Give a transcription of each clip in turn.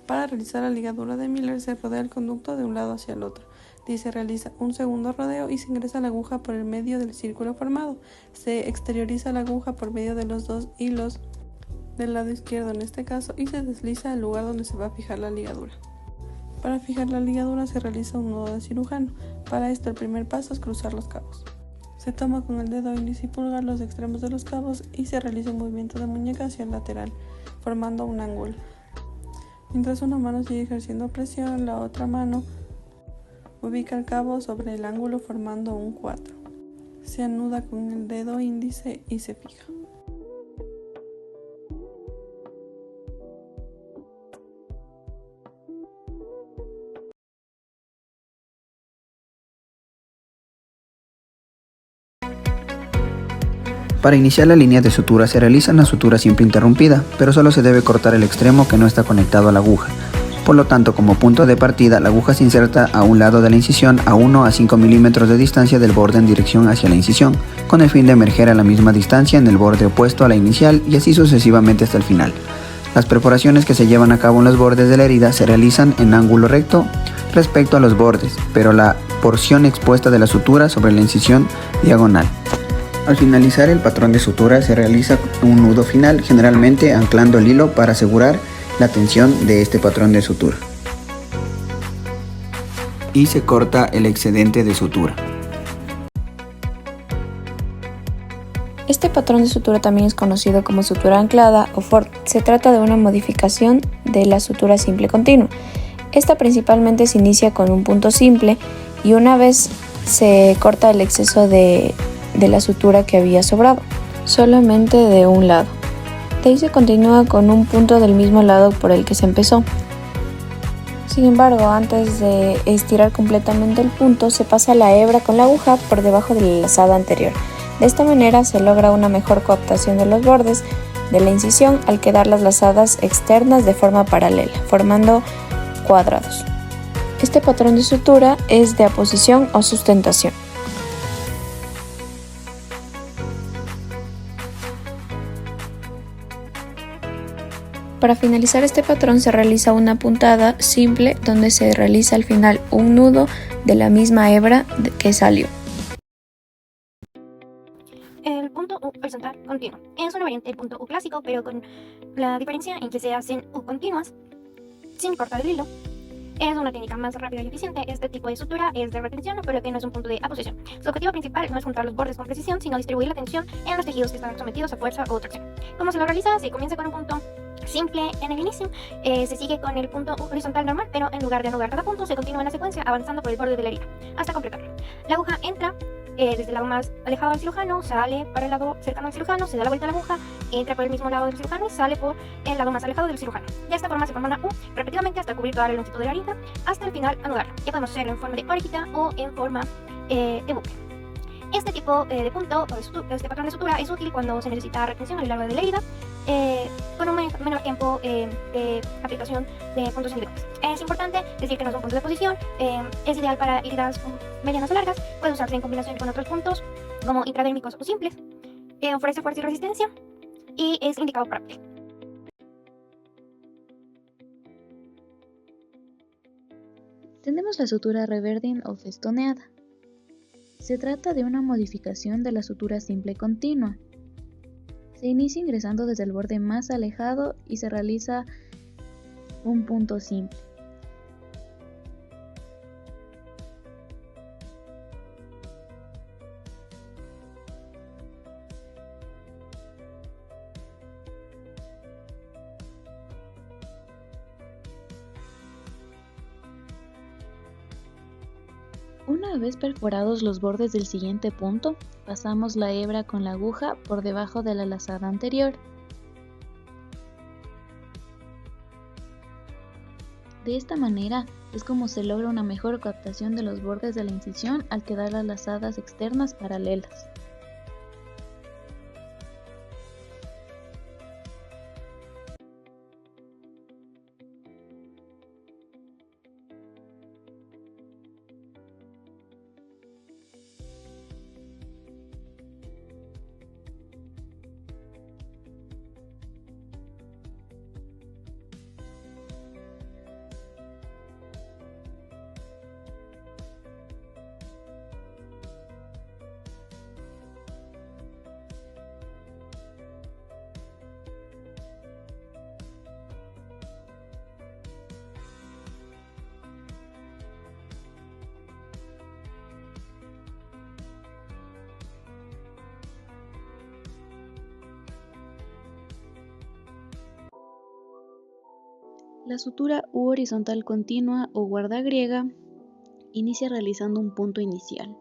Para realizar la ligadura de Miller se rodea el conducto de un lado hacia el otro. De se realiza un segundo rodeo y se ingresa la aguja por el medio del círculo formado. Se exterioriza la aguja por medio de los dos hilos del lado izquierdo en este caso y se desliza al lugar donde se va a fijar la ligadura. Para fijar la ligadura se realiza un nudo de cirujano. Para esto el primer paso es cruzar los cabos. Se toma con el dedo índice y pulgar los extremos de los cabos y se realiza un movimiento de muñeca hacia el lateral, formando un ángulo. Mientras una mano sigue ejerciendo presión, la otra mano ubica el cabo sobre el ángulo formando un 4. Se anuda con el dedo índice y se fija. Para iniciar la línea de sutura se realiza una sutura simple interrumpida, pero solo se debe cortar el extremo que no está conectado a la aguja. Por lo tanto, como punto de partida, la aguja se inserta a un lado de la incisión a 1 a 5 milímetros de distancia del borde en dirección hacia la incisión, con el fin de emerger a la misma distancia en el borde opuesto a la inicial y así sucesivamente hasta el final. Las perforaciones que se llevan a cabo en los bordes de la herida se realizan en ángulo recto respecto a los bordes, pero la porción expuesta de la sutura sobre la incisión diagonal. Al finalizar el patrón de sutura se realiza un nudo final, generalmente anclando el hilo para asegurar la tensión de este patrón de sutura. Y se corta el excedente de sutura. Este patrón de sutura también es conocido como sutura anclada o Ford. Se trata de una modificación de la sutura simple continua. Esta principalmente se inicia con un punto simple y una vez se corta el exceso de la sutura que había sobrado, solamente de un lado. De ahí se continúa con un punto del mismo lado por el que se empezó. Sin embargo, antes de estirar completamente el punto, se pasa la hebra con la aguja por debajo de la lazada anterior. De esta manera se logra una mejor coaptación de los bordes de la incisión al quedar las lazadas externas de forma paralela, formando cuadrados. Este patrón de sutura es de aposición o sustentación. Para finalizar este patrón se realiza una puntada simple donde se realiza al final un nudo de la misma hebra que salió. El punto U horizontal continuo es una variante del punto U clásico, pero con la diferencia en que se hacen U continuas sin cortar el hilo. Es una técnica más rápida y eficiente. Este tipo de sutura es de retención, pero que no es un punto de aposición. Su objetivo principal no es juntar los bordes con precisión, sino distribuir la tensión en los tejidos que están sometidos a fuerza o tracción. ¿Cómo se lo realiza? Se comienza con un punto simple en el inicio, se sigue con el punto horizontal normal, pero en lugar de anudar cada punto, se continúa en la secuencia avanzando por el borde de la herida hasta completarlo. La aguja entra desde el lado más alejado del cirujano, sale para el lado cercano al cirujano, se da la vuelta a la aguja, entra por el mismo lado del cirujano y sale por el lado más alejado del cirujano. De esta forma se forma una U repetidamente hasta cubrir toda la longitud de la herida, hasta el final anudarla. Ya podemos hacerlo en forma de orejita o en forma de bucle. Este tipo de punto, este patrón de sutura es útil cuando se necesita retención a lo largo de la herida, con un menor tiempo de aplicación de puntos individuales. Es importante decir que no son puntos de posición, es ideal para heridas medianas o largas, puede usarse en combinación con otros puntos como intradérmicos o simples, ofrece fuerza y resistencia y es indicado para piel. Tenemos la sutura reverding o festoneada. Se trata de una modificación de la sutura simple continua. Se inicia ingresando desde el borde más alejado y se realiza un punto simple. Una vez perforados los bordes del siguiente punto, pasamos la hebra con la aguja por debajo de la lazada anterior. De esta manera es como se logra una mejor captación de los bordes de la incisión al quedar las lazadas externas paralelas. La sutura u horizontal continua o guarda griega inicia realizando un punto inicial.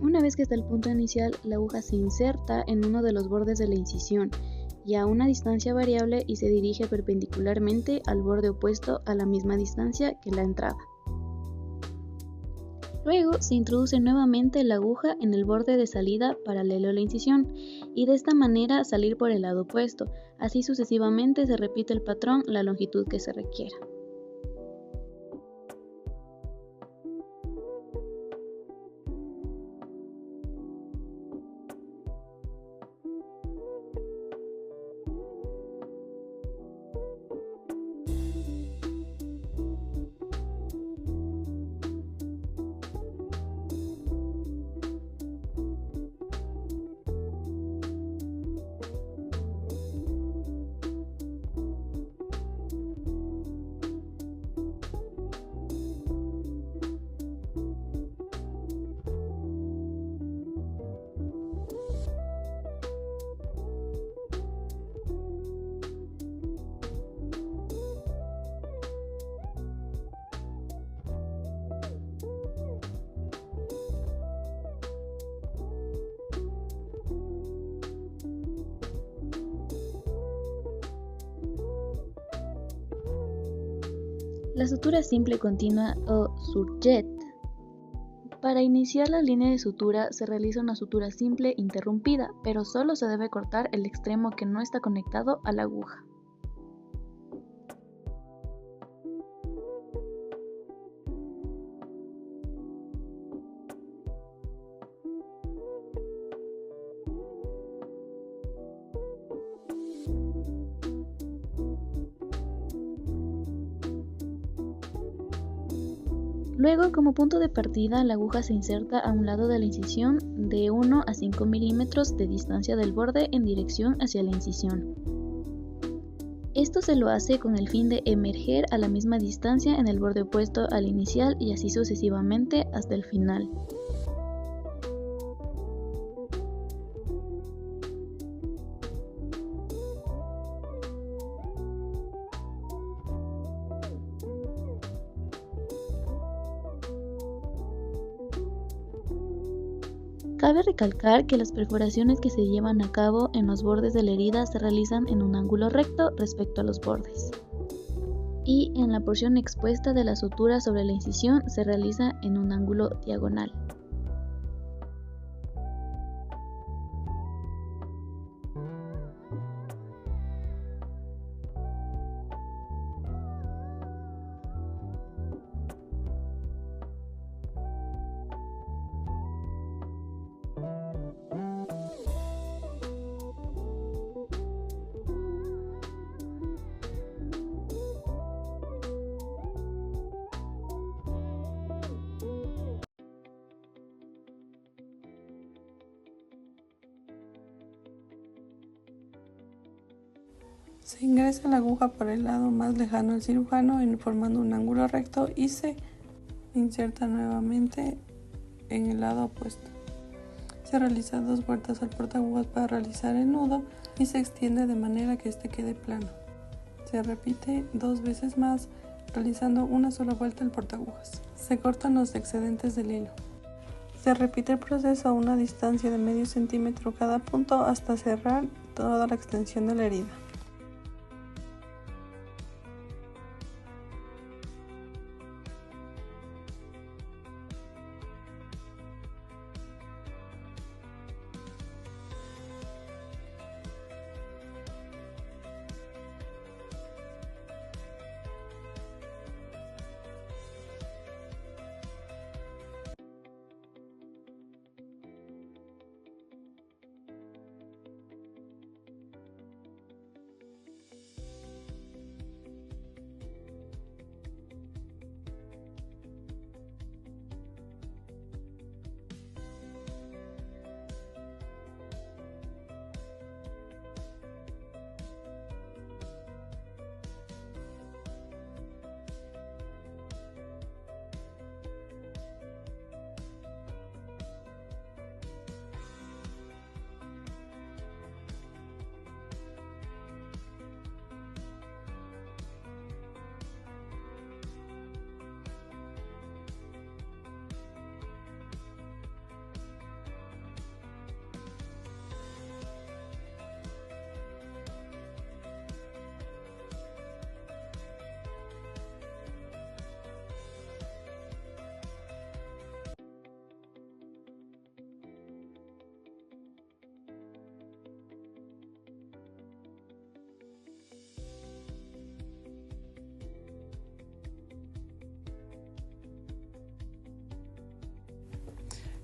Una vez que está el punto inicial, la aguja se inserta en uno de los bordes de la incisión y a una distancia variable y se dirige perpendicularmente al borde opuesto a la misma distancia que la entrada. Luego se introduce nuevamente la aguja en el borde de salida paralelo a la incisión y de esta manera salir por el lado opuesto. Así sucesivamente se repite el patrón la longitud que se requiera. La sutura simple continua o surjet. Para iniciar la línea de sutura se realiza una sutura simple interrumpida, pero solo se debe cortar el extremo que no está conectado a la aguja. Luego, como punto de partida, la aguja se inserta a un lado de la incisión de 1 a 5 milímetros de distancia del borde en dirección hacia la incisión. Esto se lo hace con el fin de emerger a la misma distancia en el borde opuesto al inicial y así sucesivamente hasta el final. Cabe recalcar que las perforaciones que se llevan a cabo en los bordes de la herida se realizan en un ángulo recto respecto a los bordes. Y en la porción expuesta de la sutura sobre la incisión se realiza en un ángulo diagonal. Se ingresa la aguja por el lado más lejano al cirujano formando un ángulo recto y se inserta nuevamente en el lado opuesto. Se realizan 2 vueltas al portagujas para realizar el nudo y se extiende de manera que este quede plano. Se repite 2 veces más realizando una sola vuelta al portagujas. Se cortan los excedentes del hilo. Se repite el proceso a una distancia de medio centímetro cada punto hasta cerrar toda la extensión de la herida.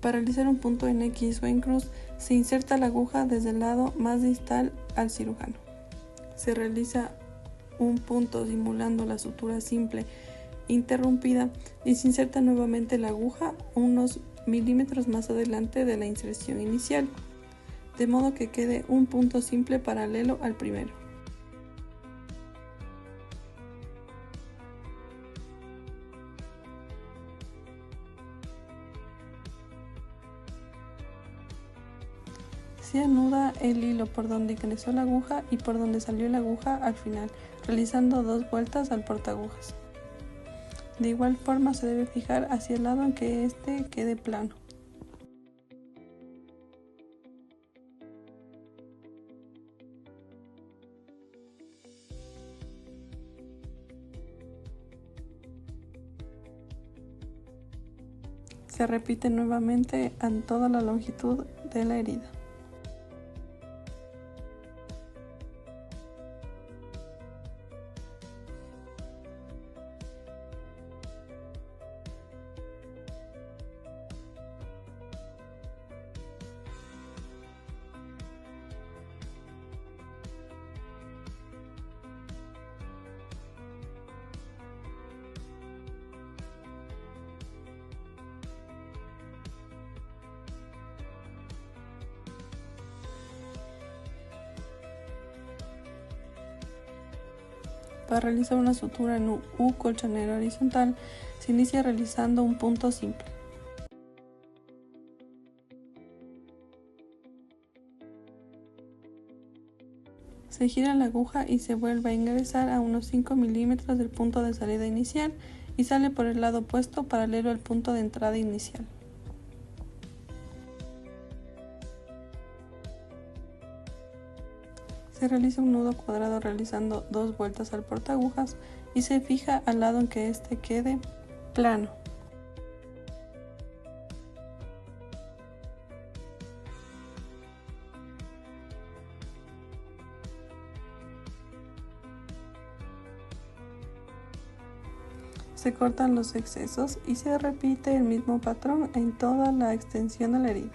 Para realizar un punto en X o en cruz, se inserta la aguja desde el lado más distal al cirujano. Se realiza un punto simulando la sutura simple interrumpida y se inserta nuevamente la aguja unos milímetros más adelante de la inserción inicial, de modo que quede un punto simple paralelo al primero. Se anuda el hilo por donde ingresó la aguja y por donde salió la aguja al final, realizando 2 vueltas al portaagujas. De igual forma se debe fijar hacia el lado en que éste quede plano. Se repite nuevamente en toda la longitud de la herida. Para realizar una sutura en U colchonero horizontal, se inicia realizando un punto simple. Se gira la aguja y se vuelve a ingresar a unos 5 milímetros del punto de salida inicial y sale por el lado opuesto paralelo al punto de entrada inicial. Se realiza un nudo cuadrado realizando 2 vueltas al portaagujas y se fija al lado en que éste quede plano. Se cortan los excesos y se repite el mismo patrón en toda la extensión de la herida.